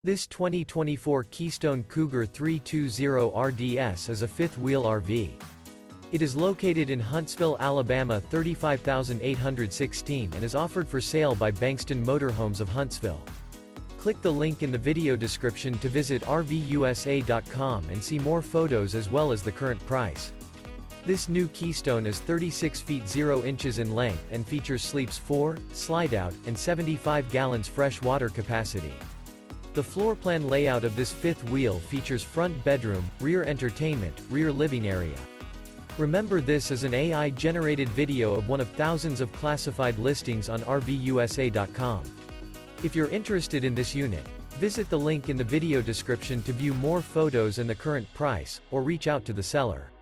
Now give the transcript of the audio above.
This 2024 Keystone Cougar 320 RDS is a fifth-wheel RV. It is located in Huntsville, Alabama 35816 and is offered for sale by Bankston Motorhomes of Huntsville. Click the link in the video description to visit RVUSA.com and see more photos as well as the current price. This new Keystone is 36 feet 0 inches in length and features sleeps 4, Slideout, and 75 gallons fresh water capacity. The floor plan layout of this fifth wheel features front bedroom, rear entertainment, rear living area. Remember, this is an AI-generated video of one of thousands of classified listings on RVUSA.com. If you're interested in this unit, visit the link in the video description to view more photos and the current price, or reach out to the seller.